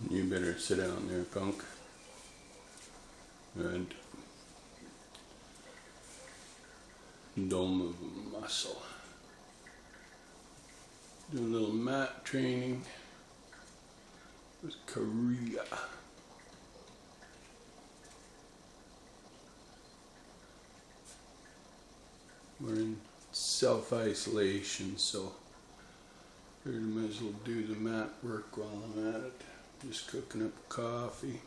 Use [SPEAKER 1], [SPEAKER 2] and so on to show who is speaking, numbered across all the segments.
[SPEAKER 1] You better sit down there, punk. Good. Don't move a muscle. Do a little mat training with Karia. We're in self-isolation, so I might as well do the mat work while I'm at it. Just cooking up coffee.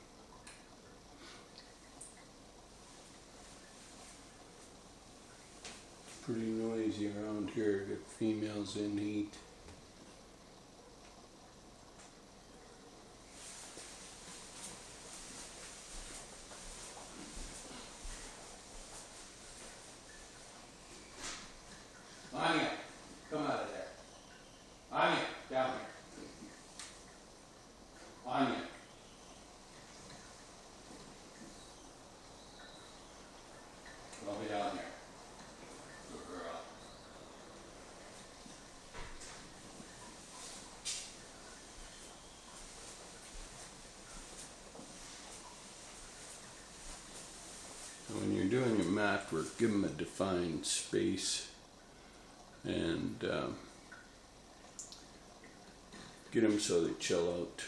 [SPEAKER 1] Pretty noisy around here. Got females in heat. Anya, come out of there. Anya, down here. Anya. I'll be down there. Good girl. When you're doing your mat work, give them a defined space and get them so they chill out.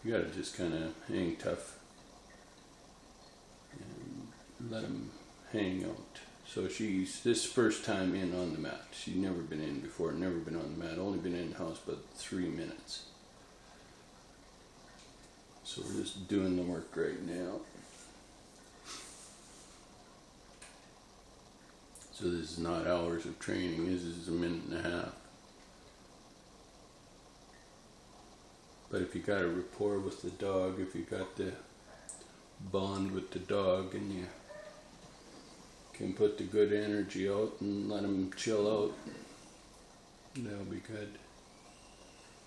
[SPEAKER 1] You gotta just kind of hang tough and let them hang out. So this first time in on the mat. She's never been in before, never been on the mat, only been in the house about 3 minutes. So we're just doing the work right now. So this is not hours of training, this is a minute and a half. But if you got a rapport with the dog, if you got the bond with the dog and you can put the good energy out and let them chill out, that'll be good.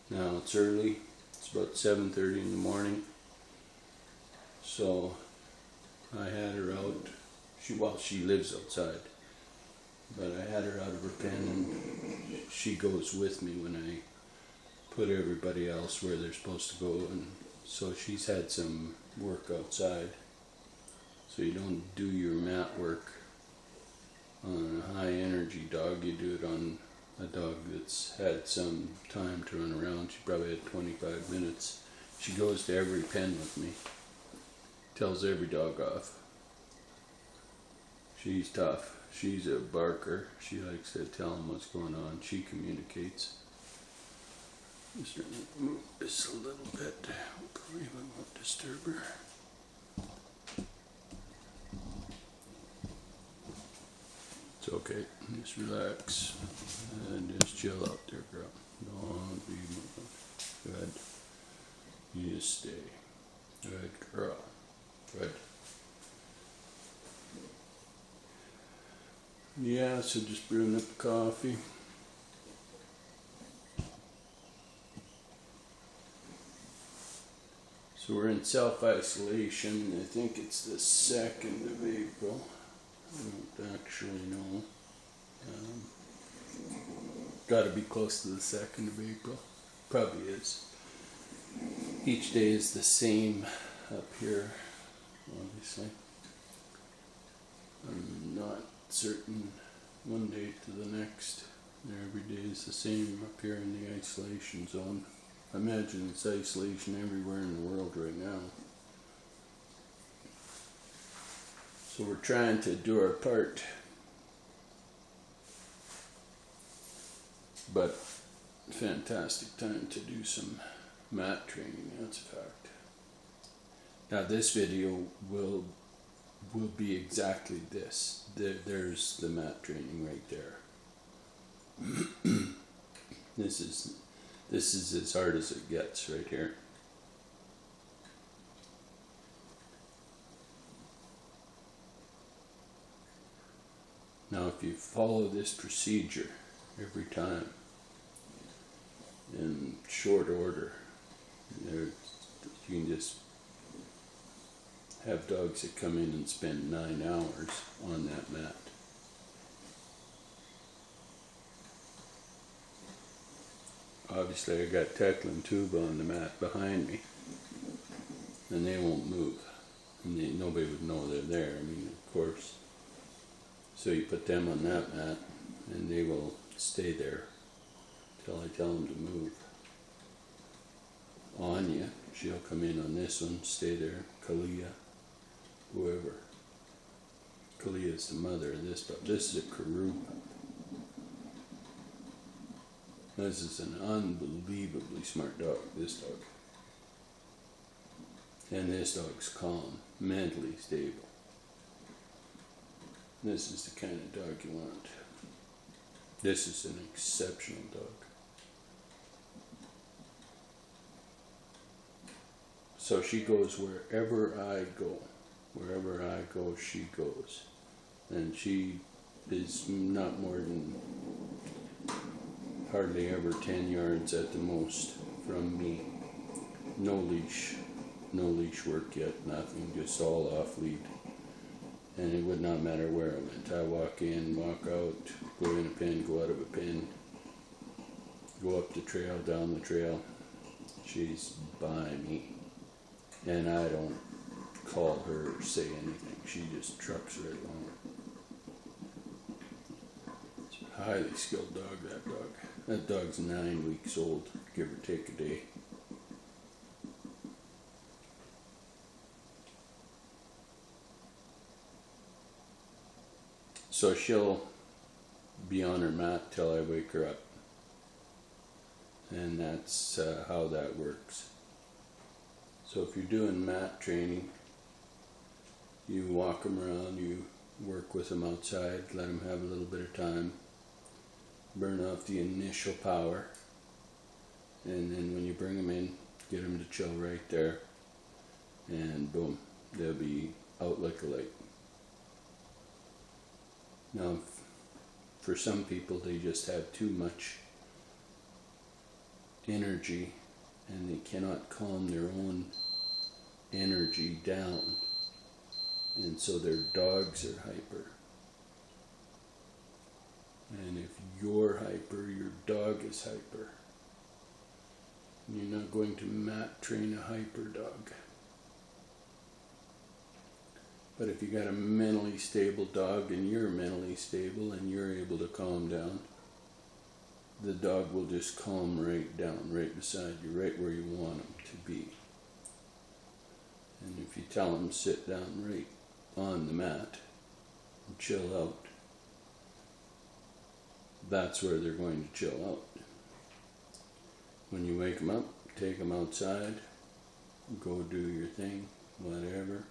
[SPEAKER 1] Now it's early, it's about 7:30 in the morning. So I had her out, she lives outside. But I had her out of her pen and she goes with me when I put everybody else where they're supposed to go, and so she's had some work outside. So you don't do your mat work on a high energy dog, you do it on a dog that's had some time to run around. She probably had 25 minutes. She goes to every pen with me, tells every dog off. She's tough. She's a barker. She likes to tell them what's going on. She communicates. Just trying to move this a little bit. Hopefully I won't disturb her. It's okay. Just relax and just chill out there, girl. Don't be moving. Good. You just stay. Good girl. Good. Yeah, so just brewing up the coffee. So we're in self-isolation. I think it's the 2nd of April. I don't actually know. Gotta be close to the 2nd of April. Probably is. Each day is the same up here, obviously. I'm not certain one day to the next. Every day is the same up here in the isolation zone. I imagine it's isolation everywhere in the world right now. So we're trying to do our part. But fantastic time to do some mat training, that's a fact. Now this video will be exactly this. There's the mat training right there. This is as hard as it gets right here. Now if you follow this procedure every time in short order, you can just have dogs that come in and spend 9 hours on that mat. Obviously I got Teclin Tuba on the mat behind me. and they won't move. And nobody would know they're there, I mean, of course. So you put them on that mat, and they will stay there till I tell them to move. Anya, she'll come in on this one, stay there. Kalia, whoever. Kalia is the mother of this dog. This is a Karoo. This is an unbelievably smart dog, this dog. And this dog's calm, mentally stable. This is the kind of dog you want. This is an exceptional dog. So she goes wherever I go. Wherever I go, she goes. And she is not more than hardly ever 10 yards at the most from me. No leash work yet, nothing, just all off lead. And it would not matter where I went. I walk in, walk out, go in a pen, go out of a pen, go up the trail, down the trail. She's by me. And I don't call her or say anything. She just trucks right along. It's a highly skilled dog, that dog. That dog's 9 weeks old, give or take a day. So she'll be on her mat till I wake her up. And that's how that works. So if you're doing mat training, you walk them around, you work with them outside, let them have a little bit of time, burn off the initial power, and then when you bring them in, get them to chill right there, and boom, they'll be out like a light. Now, for some people, they just have too much energy and they cannot calm their own energy down, and so their dogs are hyper. And if you're hyper, your dog is hyper. You're not going to mat train a hyper dog. But if you got a mentally stable dog and you're mentally stable and you're able to calm down, the dog will just calm right down, right beside you, right where you want him to be. And if you tell him sit down right on the mat and chill out, that's where they're going to chill out. When you wake them up, take them outside, go do your thing, whatever.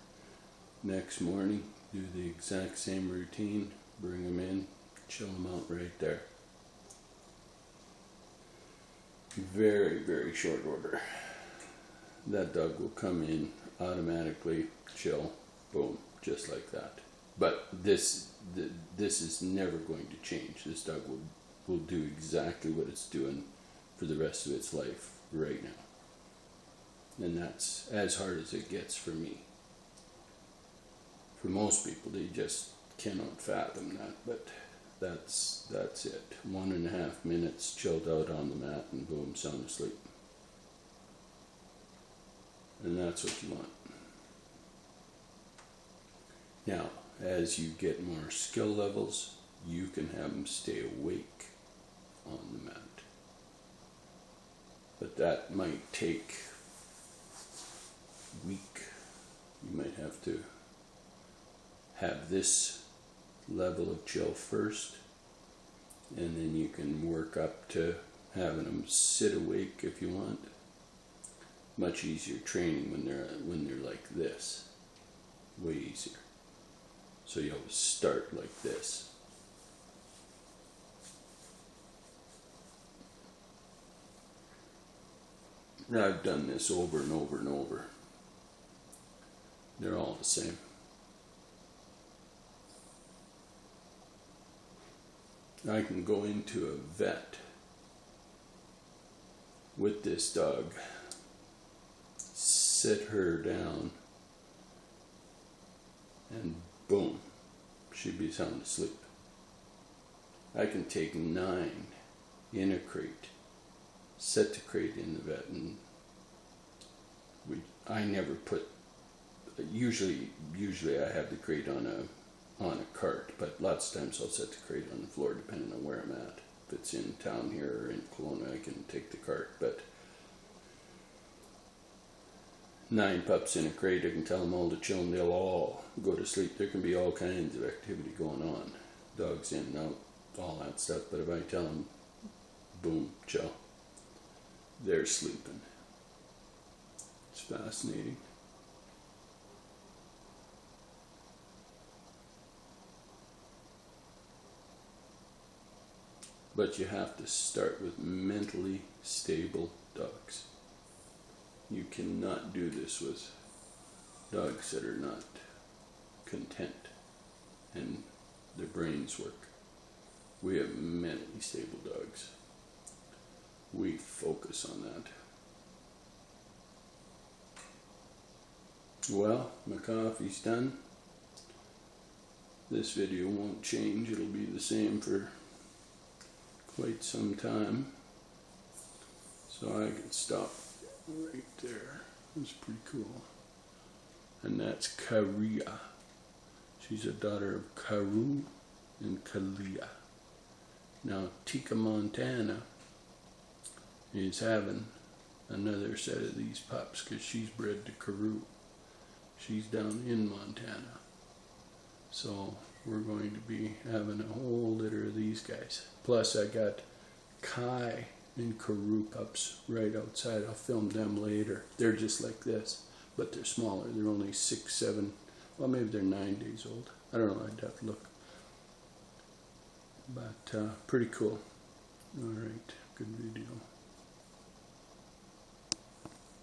[SPEAKER 1] Next morning, do the exact same routine, bring them in, chill them out right there. Very, very short order. That dog will come in, automatically chill, boom, just like that. But this is never going to change. This dog will do exactly what it's doing for the rest of its life right now. And that's as hard as it gets for me. For most people, they just cannot fathom that, but that's it. 1.5 minutes chilled out on the mat and boom, sound asleep. And that's what you want. Now, as you get more skill levels, you can have them stay awake on the mat. But that might take a week. You might have to have this level of chill first, and then you can work up to having them sit awake if you want. Much easier training when they're like this. Way easier. So you always start like this. Now I've done this over and over and over. They're all the same. I can go into a vet with this dog, sit her down, and boom, she'd be sound asleep. I can take 9 in a crate, set the crate in the vet, and I never put, usually I have the crate on a cart, but lots of times I'll set the crate on the floor depending on where I'm at. If it's in town here or in Kelowna, I can take the cart, but 9 pups in a crate, I can tell them all to chill and they'll all go to sleep. There can be all kinds of activity going on. Dogs in and out, all that stuff, but if I tell them, boom, chill, they're sleeping. It's fascinating. But you have to start with mentally stable dogs. You cannot do this with dogs that are not content and their brains work. We have mentally stable dogs. We focus on that. Well, my coffee's done. This video won't change. It'll be the same for quite some time. So I can stop right there. That's pretty cool. And that's Karia. She's a daughter of Karu and Kalia. Now Tika, Montana is having another set of these pups because she's bred to Karu. She's down in Montana. So we're going to be having a whole litter of these guys. Plus I got Kai and Karu pups right outside. I'll film them later. They're just like this, but they're smaller. They're only 6, 7, well maybe they're 9 days old. I don't know, I'd have to look. But pretty cool. Alright, good video.